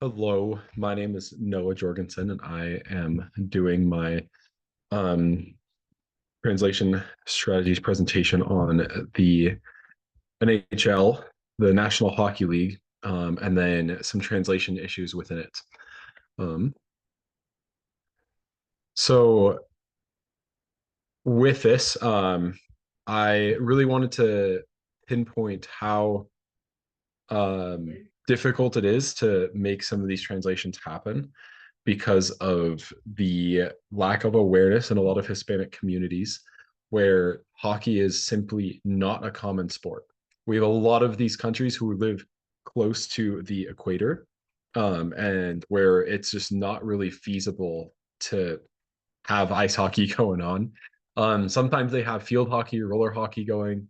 Hello, my name is Noah Jorgensen, and I am doing my um, translation strategies presentation on the NHL, the National Hockey League, and then some translation issues within it. Um, so, with this, I really wanted to pinpoint how difficult it is to make some of these translations happen because of the lack of awareness in a lot of Hispanic communities where hockey is simply not a common sport. We have a lot of these countries who live close to the equator, and where it's just not really feasible to have ice hockey going on. Sometimes they have field hockey, roller hockey going.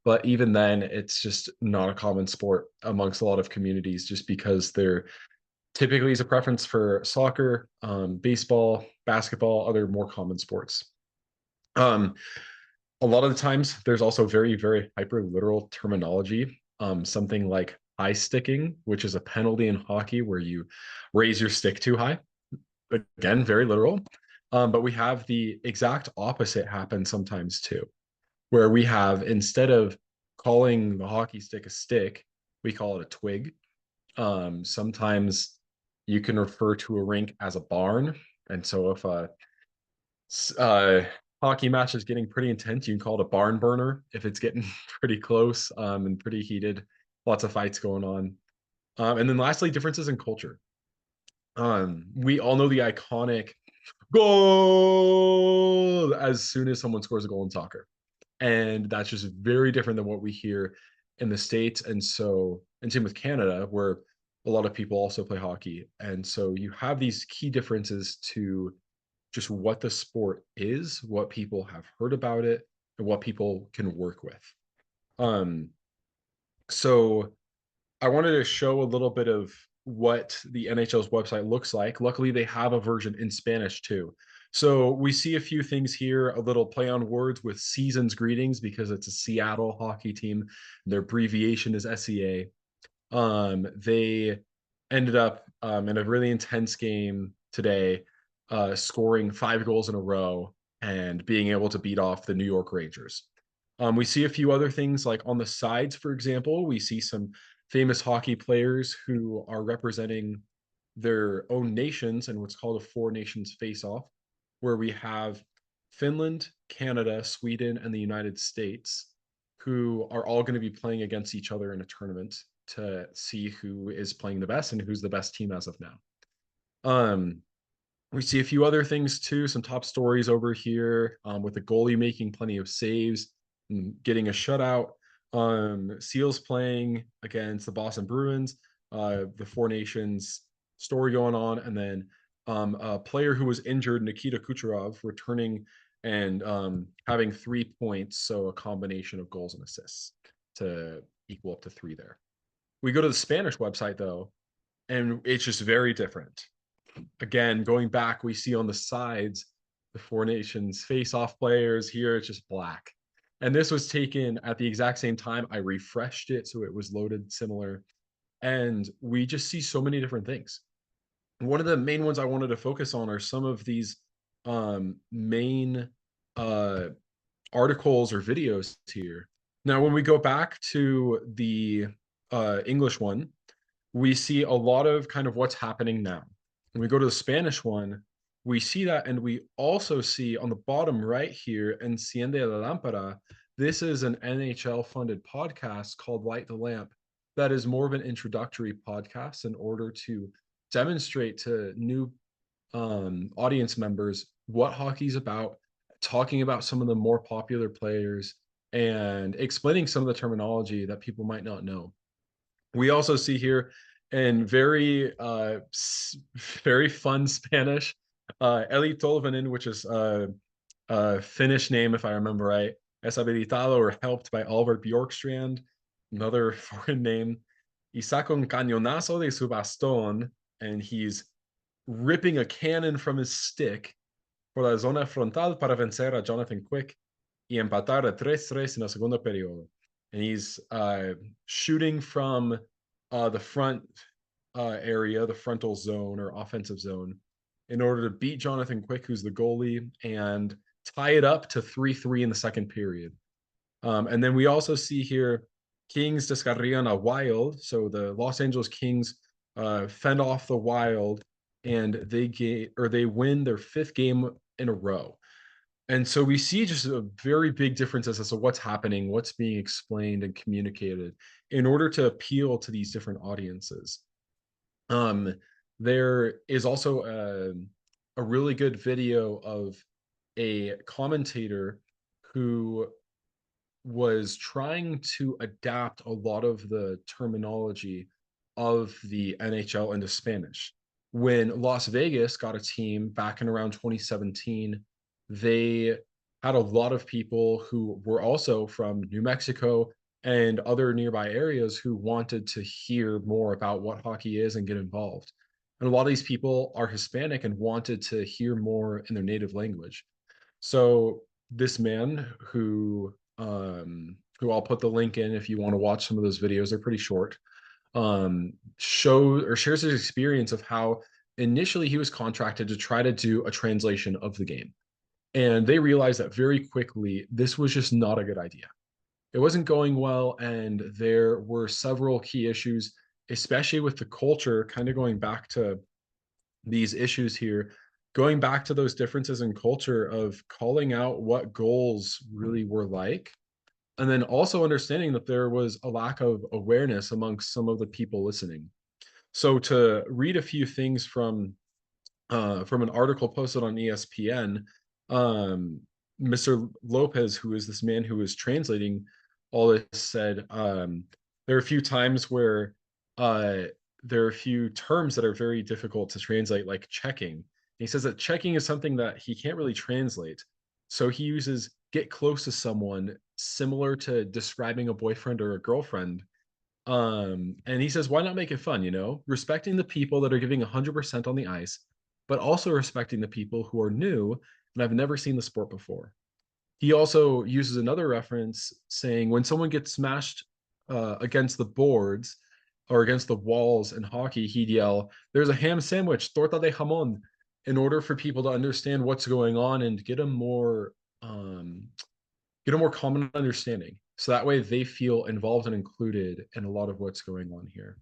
But even then, it's just not a common sport amongst a lot of communities just because there typically is a preference for soccer, baseball, basketball, other more common sports. Um, a lot of the times, there's also very, very hyper literal terminology. Something like high sticking, which is a penalty in hockey where you raise your stick too high. Again, very literal. But we have the exact opposite happen sometimes too, where we have instead of calling the hockey stick a stick, we call it a twig. Sometimes you can refer to a rink as a barn. And so if a hockey match is getting pretty intense, you can call it a barn burner if it's getting pretty close and pretty heated, lots of fights going on. And then lastly, differences in culture. We all know the iconic goal as soon as someone scores a goal in soccer. And that's just very different than what we hear in the States. And same with Canada, where a lot of people also play hockey. And so you have these key differences to just what the sport is, what people have heard about it, and what people can work with. Um, so I wanted to show a little bit of what the NHL's website looks like. Luckily, they have a version in Spanish too. So we see a few things here, a little play on words with season's greetings because it's a Seattle hockey team. Their abbreviation is SEA. They ended up in a really intense game today, scoring 5 goals in a row and being able to beat off the New York Rangers. We see a few other things like on the sides, for example, we see some famous hockey players who are representing their own nations in what's called a Four Nations face-off, where we have Finland, Canada, Sweden, and the United States, who are all going to be playing against each other in a tournament to see who is playing the best and who's the best team as of now. Um, we see a few other things too, some top stories over here with the goalie making plenty of saves and getting a shutout. Seals playing against the Boston Bruins, the Four Nations story going on, and then a player who was injured, Nikita Kucherov, returning and having 3 points, so a combination of goals and assists to equal up to three there. We go to the Spanish website though, and it's just very different. Again, going back, we see on the sides the Four Nations face-off players. Here it's just black. And this was taken at the exact same time. I refreshed it so it was loaded similar. And we just see so many different things. One of the main ones I wanted to focus on are some of these main uh, articles or videos here. Now, when we go back to the English one, we see a lot of kind of what's happening now. When we go to the Spanish one, we see that, and we also see on the bottom right here, Enciende la Lámpara. This is an NHL funded podcast called Light the Lamp that is more of an introductory podcast in order to demonstrate to new audience members what hockey's about, talking about some of the more popular players, and explaining some of the terminology that people might not know. We also see here in very very fun Spanish, Eli Tolvanen, which is a Finnish name if I remember right, es habilitado or helped by Albert Bjorkstrand, another foreign name. Y saca un cañonazo de su bastón, and he's ripping a cannon from his stick por la zona frontal para vencer a Jonathan Quick y empatar a 3-3 en el segundo periodo. And he's shooting from the front area, the frontal zone or offensive zone, in order to beat Jonathan Quick, who's the goalie, and tie it up to 3-3 in the second period. And then we also see here Kings descarrian a Wild. So the Los Angeles Kings fend off the Wild, and they win their fifth game in a row. And so we see just a very big difference as to what's happening, what's being explained and communicated in order to appeal to these different audiences. Um, there is also a really good video of a commentator who was trying to adapt a lot of the terminology of the NHL into Spanish. When Las Vegas got a team back in around 2017, they had a lot of people who were also from New Mexico and other nearby areas who wanted to hear more about what hockey is and get involved. And a lot of these people are Hispanic and wanted to hear more in their native language. So this man who I'll put the link in if you want to watch some of those videos, they're pretty short. Shows or shares his experience of how initially he was contracted to try to do a translation of the game. And they realized that very quickly this was just not a good idea. It wasn't going well, and there were several key issues, especially with the culture, kind of going back to these issues here, going back to those differences in culture of calling out what goals really were like, and then also understanding that there was a lack of awareness amongst some of the people listening. So to read a few things from an article posted on ESPN, um, Mr. Lopez, who is this man who is translating all this, said there are a few times where uh, there are a few terms that are very difficult to translate, like checking. He says that checking is something that he can't really translate. So he uses get close to someone similar to describing a boyfriend or a girlfriend, and he says, why not make it fun, respecting the people that are giving 100% on the ice, but also respecting the people who are new and have never seen the sport before. He also uses another reference saying when someone gets smashed against the boards or against the walls in hockey, he'd yell, there's a ham sandwich, torta de jamon, in order for people to understand what's going on and um, get a more common understanding. So that way they feel involved and included in a lot of what's going on here.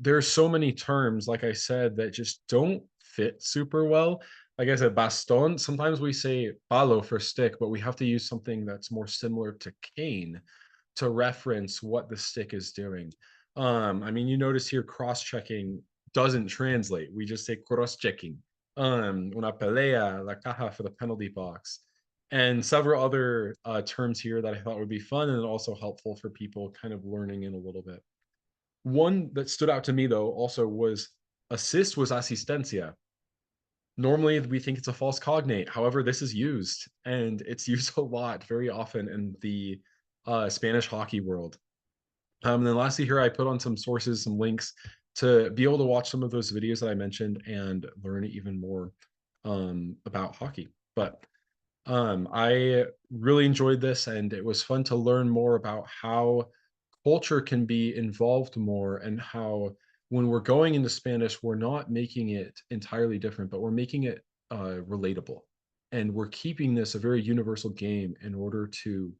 There's so many terms, like I said, that just don't fit super well. Like I said, baston, sometimes we say palo for stick, but we have to use something that's more similar to cane to reference what the stick is doing. I mean, you notice here cross-checking doesn't translate. We just say cross-checking. Una pelea, la caja for the penalty box, and several other terms here that I thought would be fun and also helpful for people kind of learning in a little bit. One that stood out to me though also was assist was asistencia. Normally we think it's a false cognate. However, this is used and it's used a lot, very often in the Spanish hockey world. And then lastly here, I put on some sources, some links to be able to watch some of those videos that I mentioned and learn even more about hockey. But I really enjoyed this, and it was fun to learn more about how culture can be involved more, and how when we're going into Spanish, we're not making it entirely different, but we're making it relatable. And we're keeping this a very universal game in order to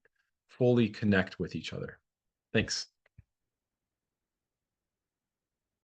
fully connect with each other. Thanks.